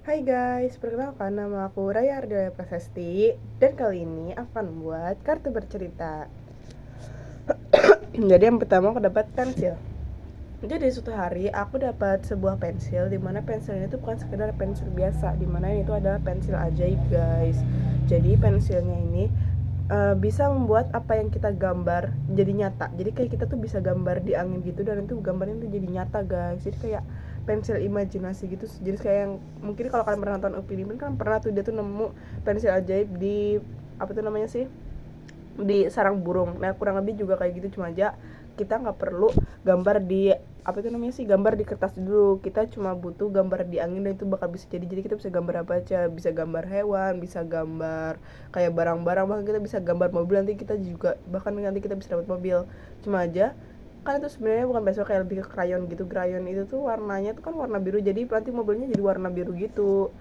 Hai guys, perkenalkan nama aku Raya Ardela Prasasti. Dan kali ini akan membuat kartu bercerita. Jadi yang pertama aku dapat pensil. Jadi suatu hari aku dapat sebuah pensil, dimana pensil ini tuh bukan sekedar pensil biasa, dimana ini tuh adalah pensil ajaib guys. Jadi pensilnya ini bisa membuat apa yang kita gambar jadi nyata. Jadi kayak kita tuh bisa gambar di angin gitu, dan itu gambarnya tuh jadi nyata guys. Jadi kayak pensil imajinasi gitu. Jadi kayak yang mungkin kalau kalian pernah nonton Upin Ipin kan pernah tuh dia tuh nemu pensil ajaib di apa tuh namanya sih, di sarang burung. Nah kurang lebih juga kayak gitu, cuma aja kita nggak perlu gambar di apa itu namanya sih, gambar di kertas dulu. Kita cuma butuh gambar di angin dan itu bakal bisa jadi kita bisa gambar apa aja, bisa gambar hewan, bisa gambar kayak barang-barang, bahkan kita bisa gambar mobil. Nanti kita juga bahkan nanti kita bisa dapat mobil. Cuma aja kan itu sebenarnya bukan besok, kayak lebih ke krayon gitu. Krayon itu tuh warnanya tuh kan warna biru, jadi nanti mobilnya jadi warna biru gitu.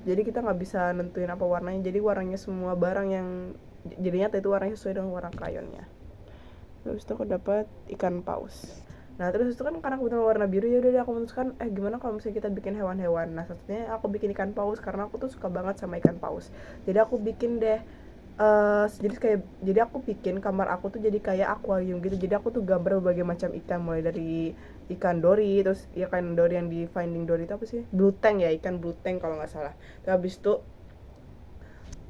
Jadi kita nggak bisa nentuin apa warnanya, jadi warnanya semua barang yang jadinya itu warnanya sesuai dengan warna krayonnya. Terus itu aku dapat ikan paus. Nah terus itu kan karena kebetulan warna biru, ya udah aku memutuskan gimana kalau misalnya kita bikin hewan-hewan. Nah satunya aku bikin ikan paus karena aku tuh suka banget sama ikan paus. Jadi aku bikin deh jadi aku bikin kamar aku tuh jadi kayak akuarium gitu. Jadi aku tuh gambar berbagai macam ikan, mulai dari ikan dori, terus ikan dori yang di Finding Dory itu apa sih, blue tank ya, ikan blue tank kalau nggak salah. Terus habis itu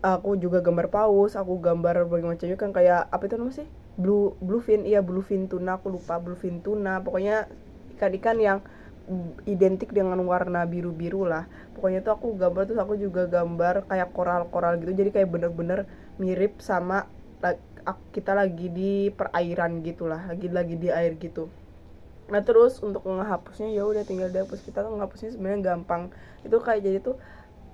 aku juga gambar paus, aku gambar berbagai macam ikan kayak apa itu namanya sih, bluefin, iya bluefin tuna, aku lupa, bluefin tuna, pokoknya ikan-ikan yang identik dengan warna biru-biru lah. Pokoknya tuh aku gambar, terus aku juga gambar kayak koral-koral gitu, jadi kayak bener-bener mirip sama kita lagi di perairan gitulah, lagi di air gitu. Nah terus untuk menghapusnya ya udah tinggal dihapus. Kita tuh menghapusnya sebenarnya gampang. Itu kayak jadi tuh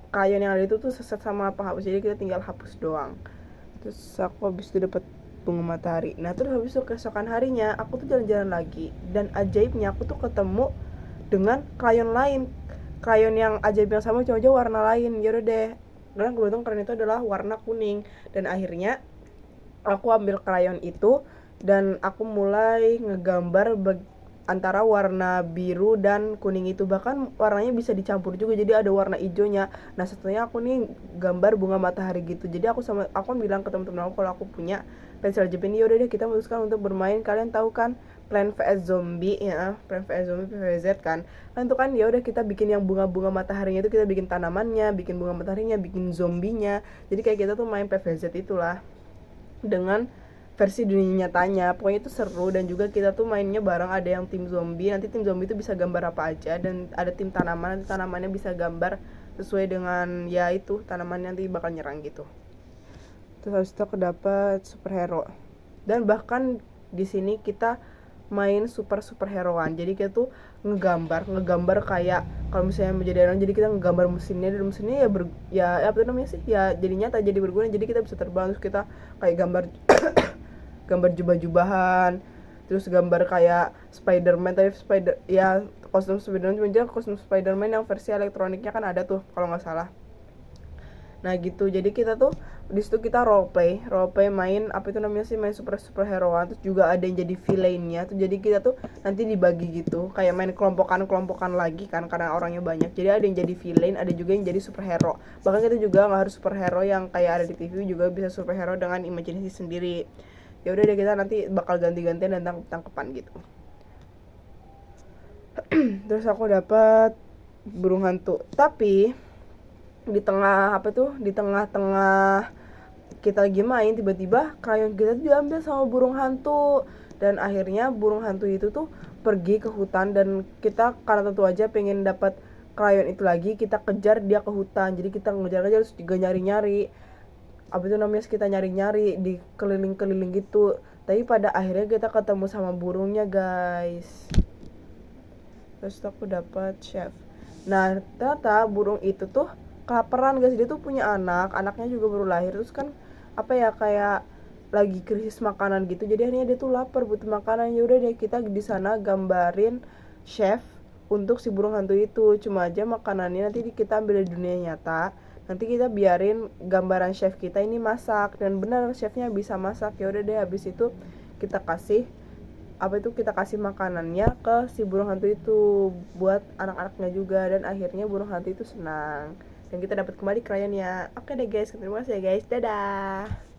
kayak yang ada itu tuh seset sama penghapus, jadi kita tinggal hapus doang. Terus aku habis itu dapat bunga matahari. Nah terus habis itu keesokan harinya aku tuh jalan-jalan lagi, dan ajaibnya aku tuh ketemu dengan krayon lain, krayon yang ajaib yang sama, cuma aja warna lain. Ya udah deh, dan kebetulan krayon itu adalah warna kuning. Dan akhirnya aku ambil krayon itu dan aku mulai ngegambar antara warna biru dan kuning itu, bahkan warnanya bisa dicampur juga, jadi ada warna hijaunya. Nah satunya aku nih gambar bunga matahari gitu. Jadi aku bilang ke teman-teman aku kalau aku punya pensil jepit ini. Yaudah deh kita memutuskan untuk bermain. Kalian tahu kan Plan vs Zombie ya, Plan vs Zombie PVZ kan. Kan itu kan ya udah kita bikin yang bunga-bunga mataharinya itu, kita bikin tanamannya, bikin bunga mataharinya, bikin zombinya. Jadi kayak kita tuh main PVZ itulah dengan versi dunia nyatanya. Pokoknya itu seru, dan juga kita tuh mainnya bareng. Ada yang tim zombie, nanti tim zombie itu bisa gambar apa aja, dan ada tim tanaman, nanti tanamannya bisa gambar sesuai dengan ya itu tanaman nanti bakal nyerang gitu. Terus habis itu aku dapat superhero, dan bahkan di sini kita main superheroan. Jadi kita tuh ngegambar kayak kalau misalnya menjadi orang, jadi kita ngegambar mesinnya, dan mesinnya ya apa namanya sih, ya jadi nyata, jadi berguna. Jadi kita bisa terbang, terus kita kayak gambar gambar jubah-jubahan, terus gambar kayak Spider-Man, tapi ya kostum Spider-Man, cuma aja kostum Spider-Man yang versi elektroniknya kan ada tuh kalau nggak salah. Nah gitu, jadi kita tuh di situ kita role play main apa itu namanya sih, main superheroan. Terus juga ada yang jadi villainnya tuh, jadi kita tuh nanti dibagi gitu, kayak main kelompokan lagi kan karena orangnya banyak. Jadi ada yang jadi villain, ada juga yang jadi superhero. Bahkan kita juga nggak harus superhero yang kayak ada di TV, juga bisa superhero dengan imajinasi sendiri. Ya udah deh, kita nanti bakal ganti-gantian dan tangkep-tangkepan gitu. Terus aku dapat burung hantu, tapi di tengah apa tuh, di tengah-tengah kita lagi main, tiba-tiba krayon kita tuh diambil sama burung hantu. Dan akhirnya burung hantu itu tuh pergi ke hutan, dan kita karena tentu aja pengen dapat krayon itu lagi, kita kejar dia ke hutan. Jadi kita ngejar-ngejar, terus juga nyari-nyari apa itu namanya, kita nyari-nyari di keliling-keliling gitu. Tapi pada akhirnya kita ketemu sama burungnya guys. Terus aku dapat chef. Nah ternyata burung itu tuh kelaparan guys. Dia tuh punya anaknya juga baru lahir. Terus kan apa ya, kayak lagi krisis makanan gitu, jadi akhirnya dia tuh lapar butuh makanan. Ya udah deh, kita di sana gambarin chef untuk si burung hantu itu. Cuma aja makanannya nanti kita ambil dari dunia nyata, nanti kita biarin gambaran chef kita ini masak, dan benar chefnya bisa masak. Ya udah deh, habis itu kita kasih apa itu kita kasih makanannya ke si burung hantu itu buat anak-anaknya juga, dan akhirnya burung hantu itu senang dan kita dapat kembali krayon ya. Oke deh guys, terima kasih ya guys, dadah.